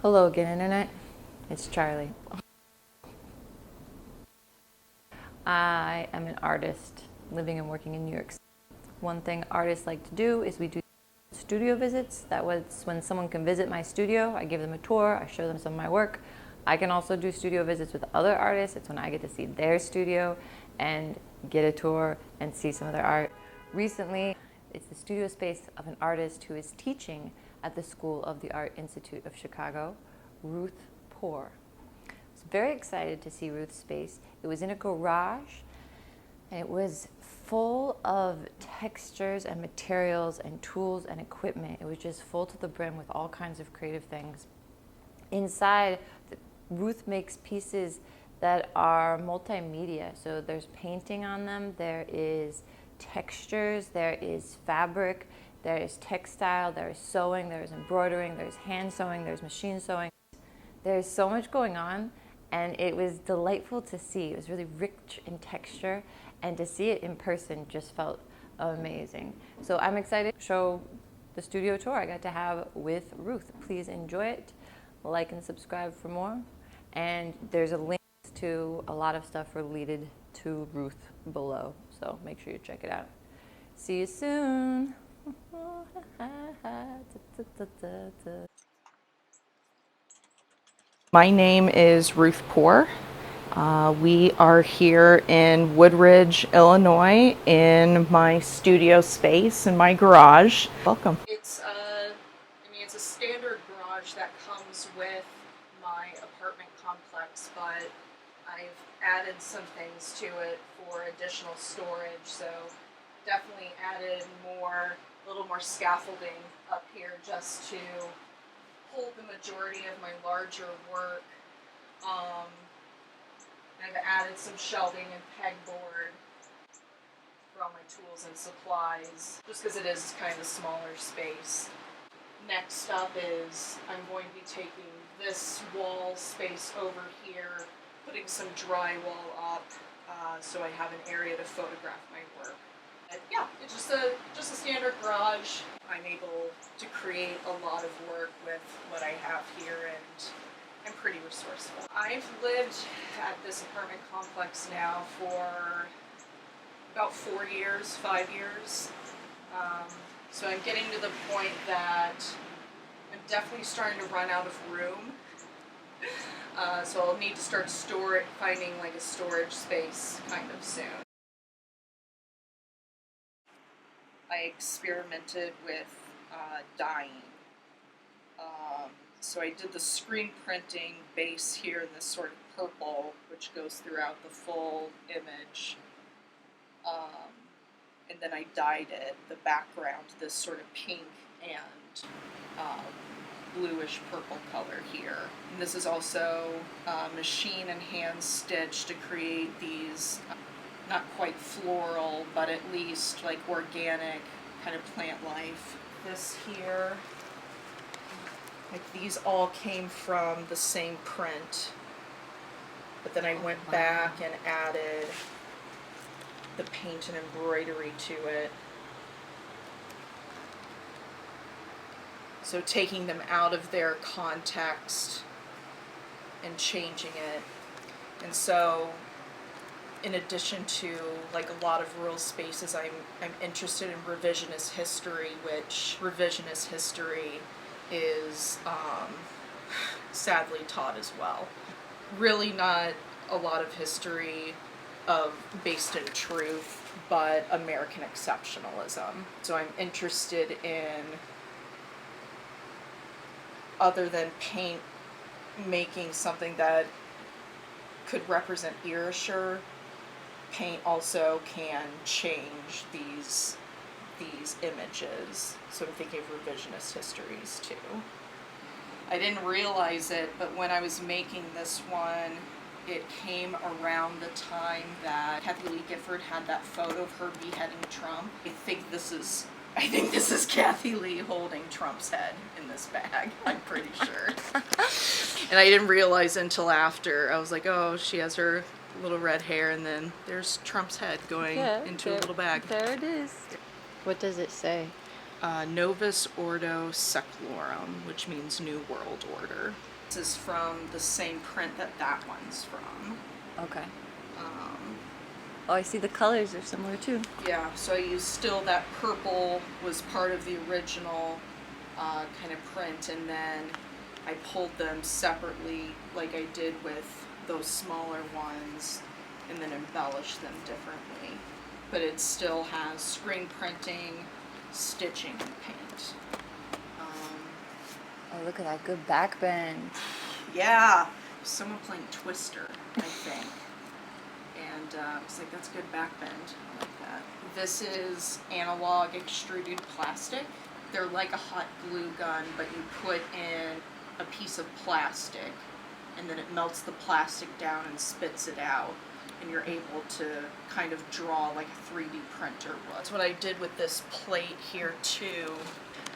Hello again, Internet. It's Charlie. I am an artist living and working in New York City. One thing artists like to do is we do studio visits. That was when someone can visit my studio, I give them a tour, I show them some of my work. I can also do studio visits with other artists. It's when I get to see their studio and get a tour and see some of their art. Recently, it's the studio space of an artist who is teaching at the School of the Art Institute of Chicago, Ruth Poor. I was very excited to see Ruth's space. It was in a garage, and it was full of textures and materials and tools and equipment. It was just full to the brim with all kinds of creative things. Inside, Ruth makes pieces that are multimedia. So there's painting on them, there is textures, there is fabric, there is textile, there is sewing, there is embroidering, there's hand sewing, there's machine sewing. There's so much going on, and it was delightful to see. It was really rich in texture, and to see it in person just felt amazing. So I'm excited to show the studio tour I got to have with Ruth. Please enjoy it, like and subscribe for more, and there's a link to a lot of stuff related to Ruth below, so make sure you check it out. See you soon. My name is Ruth Poor. We are here in Woodridge, Illinois, in my studio space in my garage. Welcome. It's a standard garage that comes with my apartment complex, but I've added some things to it for additional storage. So definitely added a little more scaffolding up here just to hold the majority of my larger work. I've added some shelving and pegboard for all my tools and supplies, just because it is kind of a smaller space. Next up is I'm going to be taking this wall space over here, putting some drywall up, so I have an area to photograph my work. Yeah, it's just a standard garage. I'm able to create a lot of work with what I have here, and I'm pretty resourceful. I've lived at this apartment complex now for about 5 years. So I'm getting to the point that I'm definitely starting to run out of room. So I'll need to start finding like a storage space kind of soon. I experimented with dyeing. So I did the screen printing base here in this sort of purple, which goes throughout the full image. And then I dyed it, the background, this sort of pink and bluish purple color here. And this is also machine and hand stitched to create these not quite floral, but at least like organic kind of plant life. This here, like these all came from the same print, but then I went back and added the paint and embroidery to it. So taking them out of their context and changing it. And so in addition to like a lot of rural spaces, I'm interested in revisionist history, which revisionist history is sadly taught as well. Really not a lot of history based in truth, but American exceptionalism. So I'm interested in, other than paint, making something that could represent erasure. Paint also can change these images. So I'm thinking of revisionist histories too. I didn't realize it, but when I was making this one, it came around the time that Kathie Lee Gifford had that photo of her beheading Trump. I think this is Kathie Lee holding Trump's head in this bag, I'm pretty sure. And I didn't realize until after. I was like, oh, she has her little red hair, and then there's Trump's head going into a little bag. There it is. What does it say? Novus Ordo Seclorum, which means New World Order. This is from the same print that that one's from. Okay. Oh, I see the colors are similar too. Yeah, so I used still that purple was part of the original kind of print, and then I pulled them separately like I did with those smaller ones, and then embellished them differently. But it still has screen printing, stitching, and paint. Oh, look at that good back bend. Yeah, someone playing Twister, I think. And I was like, that's good back bend. I like that. This is analog extruded plastic. They're like a hot glue gun, but you put in a piece of plastic, and then it melts the plastic down and spits it out, and you're able to kind of draw like a 3D printer would. That's what I did with this plate here too.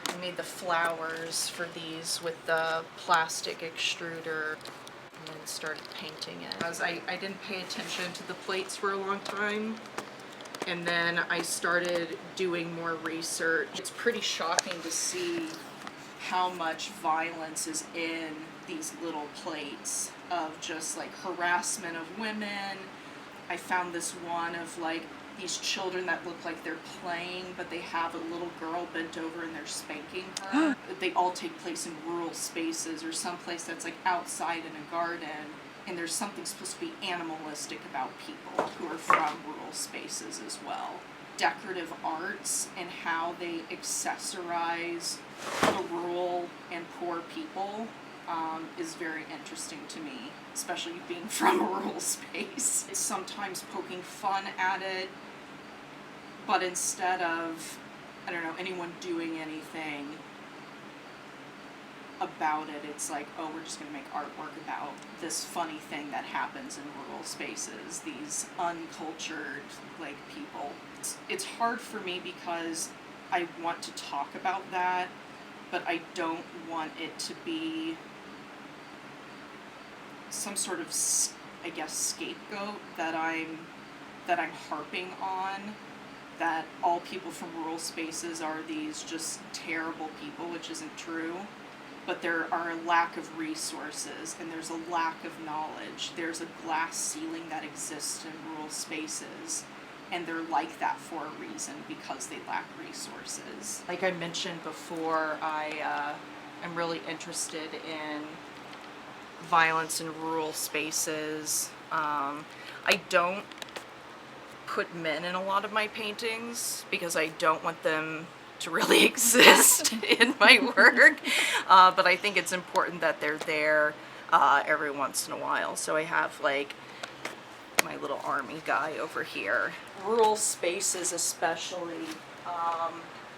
I made the flowers for these with the plastic extruder, and then started painting it. Because I didn't pay attention to the plates for a long time, and then I started doing more research. It's pretty shocking to see how much violence is in these little plates of just like harassment of women. I found this one of like these children that look like they're playing, but they have a little girl bent over and they're spanking her. They all take place in rural spaces or someplace that's like outside in a garden, and there's something supposed to be animalistic about people who are from rural spaces as well. Decorative arts and how they accessorize the rural and poor people is very interesting to me, especially being from a rural space. It's sometimes poking fun at it, but instead of, I don't know, anyone doing anything about it, it's like, oh, we're just going to make artwork about this funny thing that happens in rural spaces, these uncultured, like, people. It's hard for me because I want to talk about that, but I don't want it to be some sort of, I guess, scapegoat that I'm harping on, that all people from rural spaces are these just terrible people, which isn't true. But there are a lack of resources, and there's a lack of knowledge. There's a glass ceiling that exists in rural spaces, and they're like that for a reason, because they lack resources. Like I mentioned before, I'm really interested in violence in rural spaces. I don't put men in a lot of my paintings because I don't want them to really exist in my work, but I think it's important that they're there every once in a while. So I have like my little army guy over here. Rural spaces especially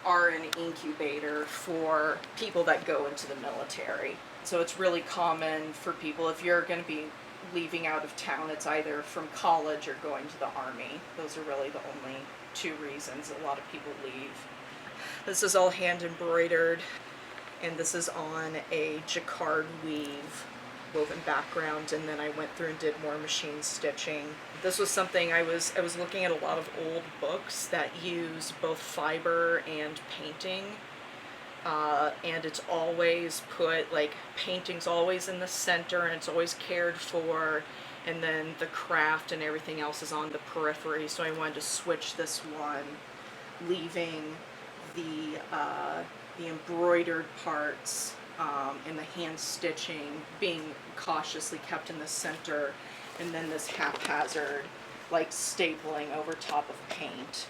are an incubator for people that go into the military. So it's really common for people, if you're going to be leaving out of town, it's either from college or going to the army. Those are really the only two reasons a lot of people leave. This is all hand embroidered, and this is on a jacquard weave woven background, and then I went through and did more machine stitching. This was something I was looking at a lot of old books that use both fiber and painting, and it's always put, like, painting's always in the center and it's always cared for, and then the craft and everything else is on the periphery. So I wanted to switch this one, leaving the embroidered parts and the hand stitching being cautiously kept in the center, and then this haphazard like stapling over top of paint,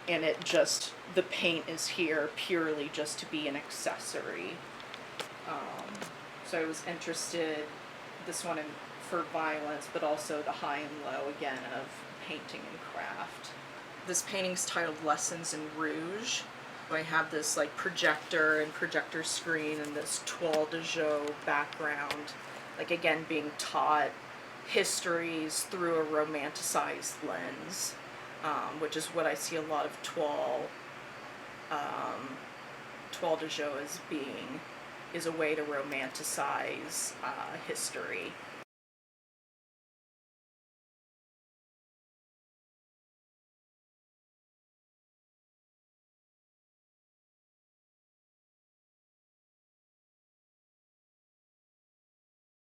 and it just, the paint is here purely just to be an accessory. So I was interested, this one for violence, but also the high and low again of painting and craft. This painting's titled Lessons in Rouge. I have this like projector and projector screen and this toile de jeu background, like again being taught histories through a romanticized lens, which is what I see a lot of toile de jeu as being, is a way to romanticize history.